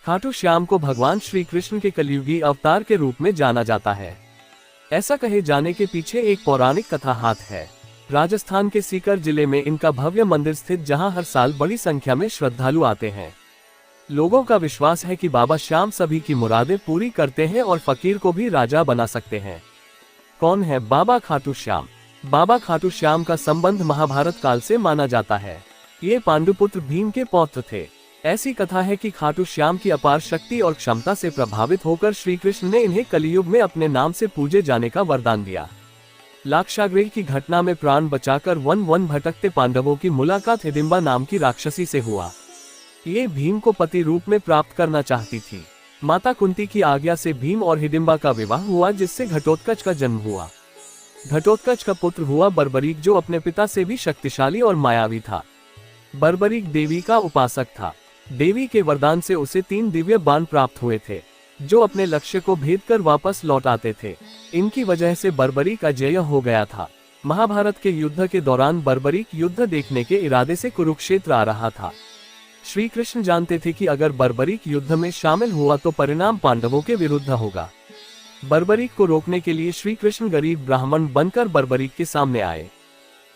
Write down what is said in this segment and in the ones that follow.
खाटू श्याम को भगवान श्री कृष्ण के कलयुगी अवतार के रूप में जाना जाता है। ऐसा कहे जाने के पीछे एक पौराणिक कथा हाथ है। राजस्थान के सीकर जिले में इनका भव्य मंदिर स्थित, जहां हर साल बड़ी संख्या में श्रद्धालु आते हैं। लोगों का विश्वास है कि बाबा श्याम सभी की मुरादें पूरी करते हैं और फकीर को भी राजा बना सकते हैं। कौन है बाबा खाटू श्याम? बाबा खाटू श्याम का संबंध महाभारत काल से माना जाता है। ये पांडुपुत्र भीम के पौत्र थे। ऐसी कथा है कि खाटू श्याम की अपार शक्ति और क्षमता से प्रभावित होकर श्री कृष्ण ने इन्हें कलियुग में अपने नाम से पूजे जाने का वरदान दिया। लाक्षागृह की घटना में प्राण बचाकर वन वन भटकते पांडवों की मुलाकात हिडिंबा नाम की राक्षसी से हुआ। ये भीम को पति रूप में प्राप्त करना चाहती थी। माता कुंती की आज्ञा से भीम और हिडिंबा का विवाह हुआ, जिससे घटोत्कच का जन्म हुआ। घटोत्कच का पुत्र हुआ बर्बरीक, जो अपने पिता से भी शक्तिशाली और मायावी था। बर्बरीक देवी का उपासक था। देवी के वरदान से उसे 3 दिव्य बाण प्राप्त हुए थे, जो अपने लक्ष्य को भेद कर वापस लौट आते थे। इनकी वजह से बर्बरीक अजेय हो गया था। महाभारत के युद्ध के दौरान बर्बरीक युद्ध देखने के इरादे से कुरुक्षेत्र आ रहा था। श्री कृष्ण जानते थे कि अगर बर्बरीक युद्ध में शामिल हुआ तो परिणाम पांडवों के विरुद्ध होगा। बर्बरीक को रोकने के लिए श्री कृष्ण गरीब ब्राह्मण बनकर बर्बरीक के सामने आए।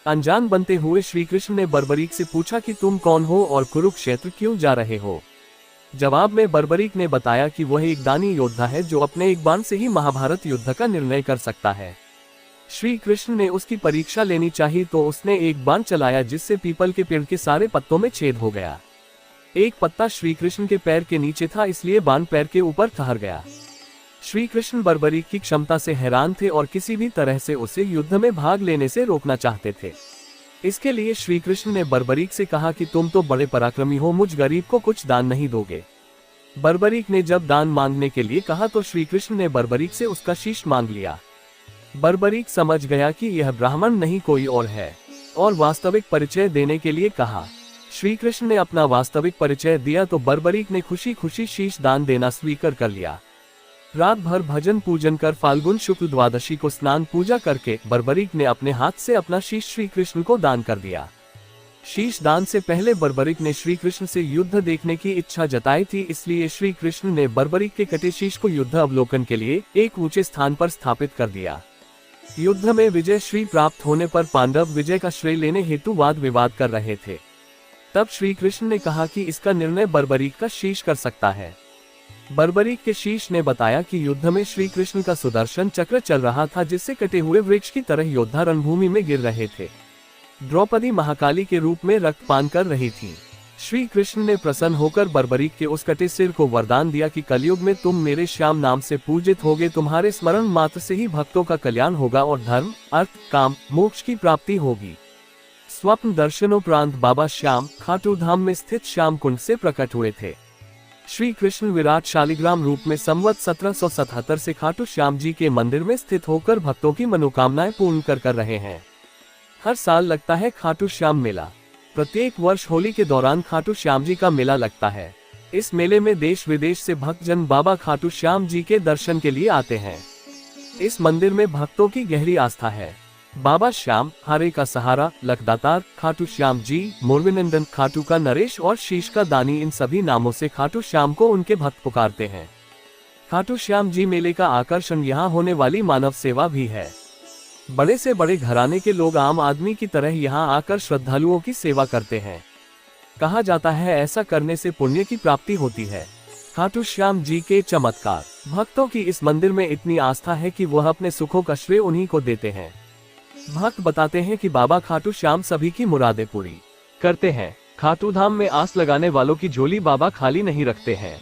अनजान बनते हुए श्री कृष्ण ने बर्बरीक से पूछा कि तुम कौन हो और कुरुक्षेत्र क्यों जा रहे हो। जवाब में बर्बरीक ने बताया कि वह एक दानी योद्धा है, जो अपने एक बाण से ही महाभारत युद्ध का निर्णय कर सकता है। श्री कृष्ण ने उसकी परीक्षा लेनी चाहिए, तो उसने एक बाण चलाया, जिससे पीपल के पेड़ के सारे पत्तों में छेद हो गया। एक पत्ता श्री कृष्ण के पैर के नीचे था, इसलिए बाण पैर के ऊपर ठहर गया। श्री कृष्ण बर्बरीक की क्षमता से हैरान थे और किसी भी तरह से उसे युद्ध में भाग लेने से रोकना चाहते थे। इसके लिए श्री कृष्ण ने बर्बरीक से कहा कि तुम तो बड़े पराक्रमी हो, मुझ गरीब को कुछ दान नहीं दोगे। बर्बरीक ने जब दान मांगने के लिए कहा तो श्री कृष्ण ने बर्बरीक से उसका शीश मांग लिया। बर्बरीक समझ गया कि यह ब्राह्मण नहीं कोई और है, और वास्तविक परिचय देने के लिए कहा। श्री कृष्ण ने अपना वास्तविक परिचय दिया तो बर्बरीक ने खुशी खुशी शीश दान देना स्वीकार कर लिया। रात भर भजन पूजन कर फाल्गुन शुक्ल द्वादशी को स्नान पूजा करके बर्बरीक ने अपने हाथ से अपना शीश श्री कृष्ण को दान कर दिया। शीश दान से पहले बर्बरीक ने श्री कृष्ण से युद्ध देखने की इच्छा जताई थी, इसलिए श्री कृष्ण ने बर्बरीक के कटे शीश को युद्ध अवलोकन के लिए एक ऊंचे स्थान पर स्थापित कर दिया। युद्ध में विजय श्री प्राप्त होने पर पांडव विजय का श्रेय लेने हेतु वाद विवाद कर रहे थे। तब श्री कृष्ण ने कहा कि इसका निर्णय बर्बरीक का शीश कर सकता है। बर्बरीक के शीश ने बताया कि युद्ध में श्री कृष्ण का सुदर्शन चक्र चल रहा था, जिससे कटे हुए वृक्ष की तरह योद्धा रणभूमि में गिर रहे थे। द्रौपदी महाकाली के रूप में रक्तपान कर रही थी। श्री कृष्ण ने प्रसन्न होकर बर्बरीक के उस कटे सिर को वरदान दिया कि कलयुग में तुम मेरे श्याम नाम से पूजित होगे, तुम्हारे स्मरण मात्र से ही भक्तों का कल्याण होगा और धर्म, अर्थ, काम, मोक्ष की प्राप्ति होगी। स्वप्न दर्शनोपरांत बाबा श्याम खाटू धाम में स्थित श्याम कुंड से प्रकट हुए थे। श्री कृष्ण विराट शालिग्राम रूप में संवत 1777 से खाटू श्याम जी के मंदिर में स्थित होकर भक्तों की मनोकामनाएं पूर्ण कर रहे हैं। हर साल लगता है खाटू श्याम मेला। प्रत्येक वर्ष होली के दौरान खाटू श्याम जी का मेला लगता है। इस मेले में देश विदेश से भक्तजन बाबा खाटू श्याम जी के दर्शन के लिए आते हैं। इस मंदिर में भक्तों की गहरी आस्था है। बाबा श्याम, हारे का सहारा, लखदातार, खाटू श्याम जी, मोरविनंदन, खाटू का नरेश और शीश का दानी, इन सभी नामों से खाटू श्याम को उनके भक्त पुकारते हैं। खाटू श्याम जी मेले का आकर्षण यहाँ होने वाली मानव सेवा भी है। बड़े से बड़े घराने के लोग आम आदमी की तरह यहाँ आकर श्रद्धालुओं की सेवा करते हैं। कहा जाता है ऐसा करने से पुण्य की प्राप्ति होती है। खाटू श्याम जी के चमत्कार। भक्तों की इस मंदिर में इतनी आस्था है कि वह अपने सुखों का श्रेय उन्हीं को देते हैं। भक्त बताते हैं कि बाबा खाटू श्याम सभी की मुरादें पूरी करते हैं। खाटू धाम में आस लगाने वालों की झोली बाबा खाली नहीं रखते हैं।